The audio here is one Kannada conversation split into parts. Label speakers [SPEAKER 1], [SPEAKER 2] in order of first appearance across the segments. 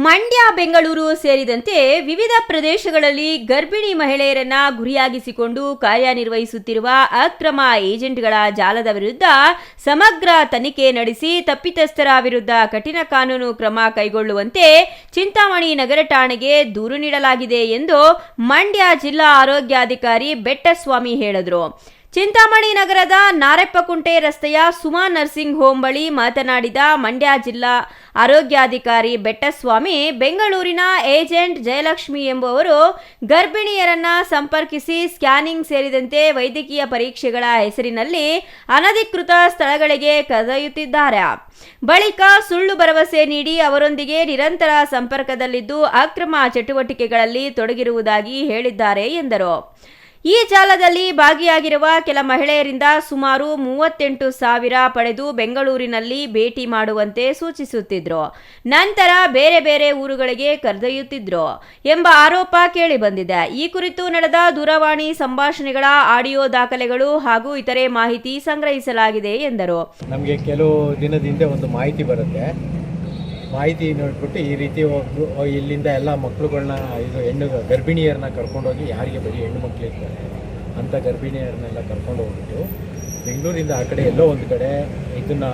[SPEAKER 1] ಮಂಡ್ಯ, ಬೆಂಗಳೂರು ಸೇರಿದಂತೆ ವಿವಿಧ ಪ್ರದೇಶಗಳಲ್ಲಿ ಗರ್ಭಿಣಿ ಮಹಿಳೆಯರನ್ನ ಗುರಿಯಾಗಿಸಿಕೊಂಡು ಕಾರ್ಯನಿರ್ವಹಿಸುತ್ತಿರುವ ಅಕ್ರಮ ಏಜೆಂಟ್ಗಳ ಜಾಲದ ವಿರುದ್ಧ ಸಮಗ್ರ ತನಿಖೆ ನಡೆಸಿ ತಪ್ಪಿತಸ್ಥರ ವಿರುದ್ಧ ಕಠಿಣ ಕಾನೂನು ಕ್ರಮ ಕೈಗೊಳ್ಳುವಂತೆ ಚಿಂತಾಮಣಿ ನಗರ ಠಾಣೆಗೆ ದೂರು ನೀಡಲಾಗಿದೆ ಎಂದು ಮಂಡ್ಯ ಜಿಲ್ಲಾ ಆರೋಗ್ಯಾಧಿಕಾರಿ ಬೆಟ್ಟಸ್ವಾಮಿ ಹೇಳಿದರು. ಚಿಂತಾಮಣಿ ನಗರದ ನಾರೆಪ್ಪಕುಂಟೆ ರಸ್ತೆಯ ಸುಮಾ ನರ್ಸಿಂಗ್ ಹೋಂ ಬಳಿ ಮಾತನಾಡಿದ ಮಂಡ್ಯ ಜಿಲ್ಲಾ ಆರೋಗ್ಯಾಧಿಕಾರಿ ಬೆಟ್ಟಸ್ವಾಮಿ, ಬೆಂಗಳೂರಿನ ಏಜೆಂಟ್ ಜಯಲಕ್ಷ್ಮಿ ಎಂಬುವರು ಗರ್ಭಿಣಿಯರನ್ನ ಸಂಪರ್ಕಿಸಿ ಸ್ಕ್ಯಾನಿಂಗ್ ಸೇರಿದಂತೆ ವೈದ್ಯಕೀಯ ಪರೀಕ್ಷೆಗಳ ಹೆಸರಿನಲ್ಲಿ ಅನಧಿಕೃತ ಸ್ಥಳಗಳಿಗೆ ಕರೆದೊಯ್ಯುತ್ತಿದ್ದಾರೆ. ಬಳಿಕ ಸುಳ್ಳು ಭರವಸೆ ನೀಡಿ ಅವರೊಂದಿಗೆ ನಿರಂತರ ಸಂಪರ್ಕದಲ್ಲಿದ್ದು ಅಕ್ರಮ ಚಟುವಟಿಕೆಗಳಲ್ಲಿ ತೊಡಗಿರುವುದಾಗಿ ಹೇಳಿದ್ದಾರೆ ಎಂದರು. ಈ ಜಾಲದಲ್ಲಿ ಭಾಗಿಯಾಗಿರುವ ಕೆಲ ಮಹಿಳೆಯರಿಂದ ಸುಮಾರು 38,000 ಪಡೆದು ಬೆಂಗಳೂರಿನಲ್ಲಿ ಭೇಟಿ ಮಾಡುವಂತೆ ಸೂಚಿಸುತ್ತಿದ್ರು. ನಂತರ ಬೇರೆ ಬೇರೆ ಊರುಗಳಿಗೆ ಕರೆದೊಯ್ಯುತ್ತಿದ್ರು ಎಂಬ ಆರೋಪ ಕೇಳಿಬಂದಿದೆ. ಈ ಕುರಿತು ನಡೆದ ದೂರವಾಣಿ ಸಂಭಾಷಣೆಗಳ ಆಡಿಯೋ ದಾಖಲೆಗಳು ಹಾಗೂ ಇತರೆ ಮಾಹಿತಿ ಸಂಗ್ರಹಿಸಲಾಗಿದೆ ಎಂದರು.
[SPEAKER 2] ನಮಗೆ ಕೆಲವು ದಿನದ ಹಿಂದೆ ಒಂದು ಮಾಹಿತಿ ಬರುತ್ತೆ. ಮಾಹಿತಿ ನೋಡ್ಬಿಟ್ಟು ಈ ರೀತಿ ಇಲ್ಲಿಂದ ಎಲ್ಲ ಮಕ್ಕಳುಗಳನ್ನ ಗರ್ಭಿಣಿಯರನ್ನ ಕರ್ಕೊಂಡೋಗಿ, ಯಾರಿಗೆ ಬರೀ ಹೆಣ್ಣು ಮಕ್ಕಳಿರ್ತಾರೆ ಅಂಥ ಗರ್ಭಿಣಿಯರನ್ನೆಲ್ಲ ಕರ್ಕೊಂಡು ಹೋಗ್ಬಿಟ್ಟು ಬೆಂಗಳೂರಿಂದ ಆ ಕಡೆ ಎಲ್ಲೋ ಒಂದು ಕಡೆ ಇದನ್ನು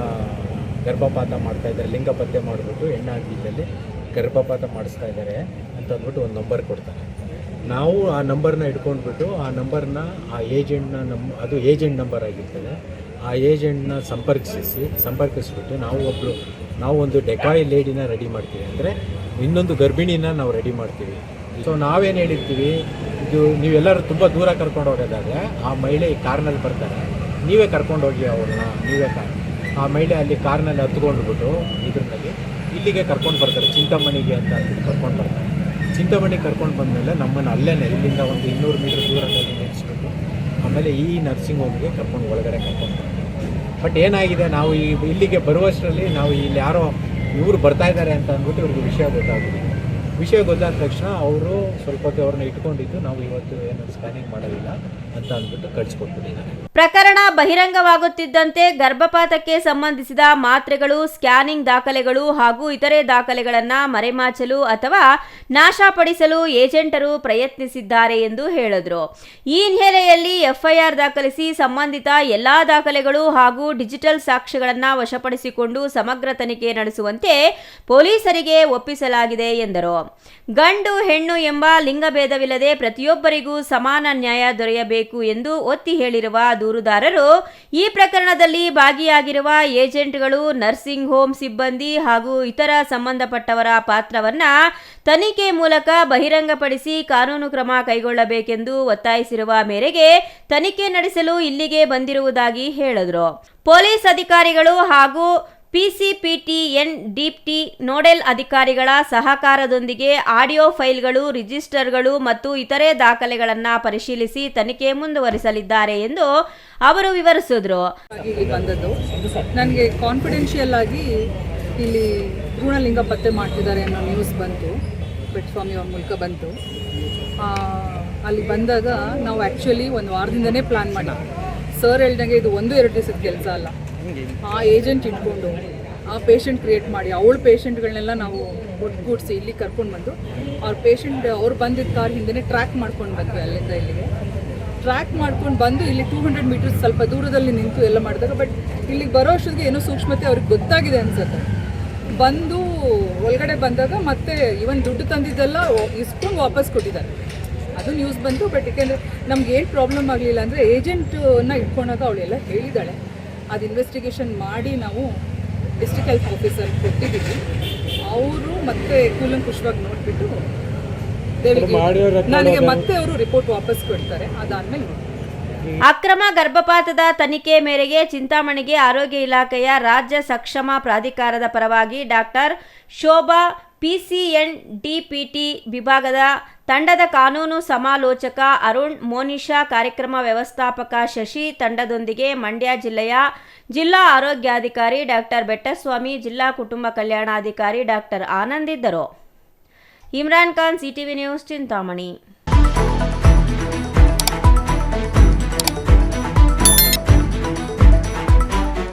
[SPEAKER 2] ಗರ್ಭಪಾತ ಮಾಡ್ತಾಯಿದ್ದಾರೆ, ಲಿಂಗ ಪತ್ತೆ ಮಾಡಿಬಿಟ್ಟು ಹೆಣ್ಣಾಗಿದ್ದಲ್ಲಿ ಗರ್ಭಪಾತ ಮಾಡಿಸ್ತಾ ಇದ್ದಾರೆ ಅಂತ ಅಂದ್ಬಿಟ್ಟು ಒಂದು ನಂಬರ್ ಕೊಡ್ತಾರೆ. ನಾವು ಆ ನಂಬರ್ನ ಇಟ್ಕೊಂಡ್ಬಿಟ್ಟು ಆ ನಂಬರ್ನ ಆ ಏಜೆಂಟ್ನ ಅದು ಏಜೆಂಟ್ ನಂಬರ್ ಆಗಿರ್ತದೆ. ಆ ಏಜೆಂಟ್ನ ಸಂಪರ್ಕಿಸ್ಬಿಟ್ಟು ನಾವು ಒಂದು ಡೆಕಾಯ್ ಲೇಡಿನ ರೆಡಿ ಮಾಡ್ತೀವಿ, ಅಂದರೆ ಇನ್ನೊಂದು ಗರ್ಭಿಣಿನ ನಾವು ರೆಡಿ ಮಾಡ್ತೀವಿ. ಸೊ ನಾವೇನು ಹೇಳಿರ್ತೀವಿ, ಇದು ನೀವೆಲ್ಲರೂ ತುಂಬ ದೂರ ಕರ್ಕೊಂಡು ಹೋಗೋದಾದರೆ ಆ ಮಹಿಳೆ ಈ ಕಾರ್ನಲ್ಲಿ ಬರ್ತಾರೆ, ನೀವೇ ಕರ್ಕೊಂಡೋಗಿ ಅವ್ರನ್ನ, ಆ ಮಹಿಳೆ ಅಲ್ಲಿ ಕಾರ್ನಲ್ಲಿ ಹತ್ಕೊಂಡ್ಬಿಟ್ಟು ಇದ್ರಲ್ಲಿ ಇಲ್ಲಿಗೆ ಕರ್ಕೊಂಡು ಬರ್ತಾರೆ, ಚಿಂತಾಮಣಿಗೆ ಅಂತ ಕರ್ಕೊಂಡು ಬರ್ತಾರೆ. ಚಿಂತಾಮಣಿಗೆ ಕರ್ಕೊಂಡು ಬಂದಮೇಲೆ ನಮ್ಮನ್ನು ಅಲ್ಲೇ ಇಲ್ಲಿಂದ ಒಂದು 200 ಮೀಟರ್ ದೂರದಲ್ಲಿ ನಿಲ್ಲಿಸ್ಬಿಟ್ಟು ಆಮೇಲೆ ಈ ನರ್ಸಿಂಗ್ ಹೋಮ್ಗೆ ಕರ್ಕೊಂಡು ಒಳಗಡೆ ಕರ್ಕೊಂಡು ಬರ್ತಾರೆ. ಬಟ್ ಏನಾಗಿದೆ, ನಾವು ಇಲ್ಲಿಗೆ ಬರುವಷ್ಟರಲ್ಲಿ ನಾವು ಇಲ್ಲಿ ಯಾರೋ ಇವರು ಬರ್ತಾ ಇದ್ದಾರೆ ಅಂತ ಅಂದ್ಬಿಟ್ಟು ಇವ್ರಿಗೆ ವಿಷಯ ಗೊತ್ತಾದ ತಕ್ಷಣ ಅವರು ಸ್ವಲ್ಪ ಹೊತ್ತು ಅವ್ರನ್ನ ಇಟ್ಕೊಂಡಿದ್ದು ನಾವು ಇವತ್ತು ಏನು ಸ್ಕ್ಯಾನಿಂಗ್ ಮಾಡೋದಿಲ್ಲ ಅಂತ ಅಂದ್ಬಿಟ್ಟು ಕಳಿಸ್ಕೊಟ್ಬಿಟ್ಟಿದ್ದಾರೆ.
[SPEAKER 1] ಪ್ರಕರಣ ಬಹಿರಂಗವಾಗುತ್ತಿದ್ದಂತೆ ಗರ್ಭಪಾತಕ್ಕೆ ಸಂಬಂಧಿಸಿದ ಮಾತ್ರೆಗಳು, ಸ್ಕ್ಯಾನಿಂಗ್ ದಾಖಲೆಗಳು ಹಾಗೂ ಇತರೆ ದಾಖಲೆಗಳನ್ನು ಮರೆಮಾಚಲು ಅಥವಾ ನಾಶಪಡಿಸಲು ಏಜೆಂಟರು ಪ್ರಯತ್ನಿಸಿದ್ದಾರೆ ಎಂದು ಹೇಳಿದರು. ಈ ಹಿನ್ನೆಲೆಯಲ್ಲಿ ಎಫ್ಐಆರ್ ದಾಖಲಿಸಿ ಸಂಬಂಧಿತ ಎಲ್ಲಾ ದಾಖಲೆಗಳು ಹಾಗೂ ಡಿಜಿಟಲ್ ಸಾಕ್ಷ್ಯಗಳನ್ನು ವಶಪಡಿಸಿಕೊಂಡು ಸಮಗ್ರ ತನಿಖೆ ನಡೆಸುವಂತೆ ಪೊಲೀಸರಿಗೆ ಒಪ್ಪಿಸಲಾಗಿದೆ ಎಂದರು. ಗಂಡು ಹೆಣ್ಣು ಎಂಬ ಲಿಂಗಭೇದವಿಲ್ಲದೆ ಪ್ರತಿಯೊಬ್ಬರಿಗೂ ಸಮಾನ ನ್ಯಾಯ ದೊರೆಯಬೇಕು ಎಂದು ಒತ್ತಿ ಹೇಳಿರುವ ದೂರುದಾರರು, ಈ ಪ್ರಕರಣದಲ್ಲಿ ಭಾಗಿಯಾಗಿರುವ ಏಜೆಂಟ್ಗಳು, ನರ್ಸಿಂಗ್ ಹೋಮ್ ಸಿಬ್ಬಂದಿ ಹಾಗೂ ಇತರ ಸಂಬಂಧಪಟ್ಟವರ ಪಾತ್ರವನ್ನ ತನಿಖೆ ಮೂಲಕ ಬಹಿರಂಗಪಡಿಸಿ ಕಾನೂನು ಕ್ರಮ ಕೈಗೊಳ್ಳಬೇಕೆಂದು ಒತ್ತಾಯಿಸಿರುವ ಮೇರೆಗೆ ತನಿಖೆ ನಡೆಸಲು ಇಲ್ಲಿಗೆ ಬಂದಿರುವುದಾಗಿ ಹೇಳಿದರು. ಪೊಲೀಸ್ ಅಧಿಕಾರಿಗಳು ಹಾಗೂ PCPTN-DPT ನೋಡೆಲ್ ಅಧಿಕಾರಿಗಳ ಸಹಕಾರದೊಂದಿಗೆ ಆಡಿಯೋ ಫೈಲ್ಗಳು, ರಿಜಿಸ್ಟರ್ಗಳು ಮತ್ತು ಇತರೆ ದಾಖಲೆಗಳನ್ನು ಪರಿಶೀಲಿಸಿ ತನಿಖೆ ಮುಂದುವರಿಸಲಿದ್ದಾರೆ ಎಂದು ಅವರು ವಿವರಿಸಿದರು.
[SPEAKER 3] ನನಗೆ ಕಾನ್ಫಿಡೆನ್ಷಿಯಲ್ ಆಗಿ ಇಲ್ಲಿ ಭ್ರೂಣಲಿಂಗ ಪತ್ತೆ ಮಾಡ್ತಿದ್ದಾರೆ ಅನ್ನೋ ನ್ಯೂಸ್ ಬಂತು, ಬೆಟ್ಟಸ್ವಾಮಿ ಅವ್ರ ಮೂಲಕ ಬಂತು. ಅಲ್ಲಿ ಬಂದಾಗ ನಾವು ಆ್ಯಕ್ಚುಲಿ ಒಂದು ವಾರದಿಂದನೇ ಪ್ಲ್ಯಾನ್ ಮಾಡಿ, ಸರ್ ಹೇಳ್ದಂಗೆ ಇದು 1-2 ದಿವಸದ ಕೆಲಸ ಅಲ್ಲ. ಆ ಏಜೆಂಟ್ ಇಟ್ಕೊಂಡು ಆ ಪೇಷಂಟ್ ಕ್ರಿಯೇಟ್ ಮಾಡಿ ಅವಳ ಪೇಷಂಟ್ಗಳನ್ನೆಲ್ಲ ನಾವು ಒಟ್ಟುಗೂಡಿಸಿ ಇಲ್ಲಿ ಕರ್ಕೊಂಡು ಬಂದು ಅವ್ರು ಬಂದಿದ್ದ ಕಾರ್ ಹಿಂದೆ ಟ್ರ್ಯಾಕ್ ಮಾಡ್ಕೊಂಡು ಬಂದ್ವಿ. ಅಲ್ಲಿಂದ ಇಲ್ಲಿಗೆ ಟ್ರ್ಯಾಕ್ ಮಾಡ್ಕೊಂಡು ಬಂದು ಇಲ್ಲಿ 200 ಮೀಟರ್ಸ್ ಸ್ವಲ್ಪ ದೂರದಲ್ಲಿ ನಿಂತು ಎಲ್ಲ ಮಾಡಿದಾಗ, ಬಟ್ ಇಲ್ಲಿಗೆ ಬರೋ ಅಷ್ಟೊತ್ತಿಗೆ ಏನೋ ಸೂಕ್ಷ್ಮತೆ ಅವ್ರಿಗೆ ಗೊತ್ತಾಗಿದೆ ಅನ್ಸುತ್ತೆ. ಬಂದು ಒಳಗಡೆ ಬಂದಾಗ ಮತ್ತೆ ಇವನ್ ದುಡ್ಡು ತಂದಿದ್ದೆಲ್ಲ ಇಸ್ಕೊಂಡು ವಾಪಸ್ ಕೊಟ್ಟಿದ್ದಾರೆ. ಅದು ನ್ಯೂಸ್ ಬಂತು. ಬಟ್ ಏಕೆಂದರೆ ನಮ್ಗೆ ಏನು ಪ್ರಾಬ್ಲಮ್ ಆಗಲಿಲ್ಲ ಅಂದರೆ ಏಜೆಂಟನ್ನ ಇಟ್ಕೊಂಡಾಗ ಅವಳೆಲ್ಲ ಹೇಳಿದ್ದಾಳೆ. ಅದು ಇನ್ವೆಸ್ಟಿಗೇಷನ್ ಮಾಡಿ ನಾವು ಡಿಸ್ಟ್ರಿಕ್ಟ್ ಹೆಲ್ತ್ ಆಫೀಸರ್ ಕೊಟ್ಟಿದ್ದೀವಿ. ಅವರು ಮತ್ತೆ ಕೂಲಂಕುಷವಾಗಿ ನೋಡಿಬಿಟ್ಟು ನನಗೆ ಮತ್ತೆ ಅವರು ರಿಪೋರ್ಟ್ ವಾಪಸ್ ಕೊಡ್ತಾರೆ. ಅದಾದಮೇಲೆ
[SPEAKER 1] ಅಕ್ರಮ ಗರ್ಭಪಾತದ ತನಿಖೆ ಮೇರೆಗೆ ಚಿಂತಾಮಣಿಗೆ ಆರೋಗ್ಯ ಇಲಾಖೆಯ ರಾಜ್ಯ ಸಕ್ಷಮ ಪ್ರಾಧಿಕಾರದ ಪರವಾಗಿ ಡಾಕ್ಟರ್ ಶೋಭಾ, PCN-DPT ವಿಭಾಗದ ತಂಡದ ಕಾನೂನು ಸಮಾಲೋಚಕ ಅರುಣ್, ಮೋನಿಶಾ, ಕಾರ್ಯಕ್ರಮ ವ್ಯವಸ್ಥಾಪಕ ಶಶಿ ತಂಡದೊಂದಿಗೆ ಮಂಡ್ಯ ಜಿಲ್ಲೆಯ ಜಿಲ್ಲಾ ಆರೋಗ್ಯಾಧಿಕಾರಿ ಡಾಕ್ಟರ್ ಬೆಟ್ಟಸ್ವಾಮಿ, ಜಿಲ್ಲಾ ಕುಟುಂಬ ಕಲ್ಯಾಣಾಧಿಕಾರಿ ಡಾಕ್ಟರ್ ಆನಂದ್ ಇದ್ದರು. Imran Khan, CTV news, Chintamani.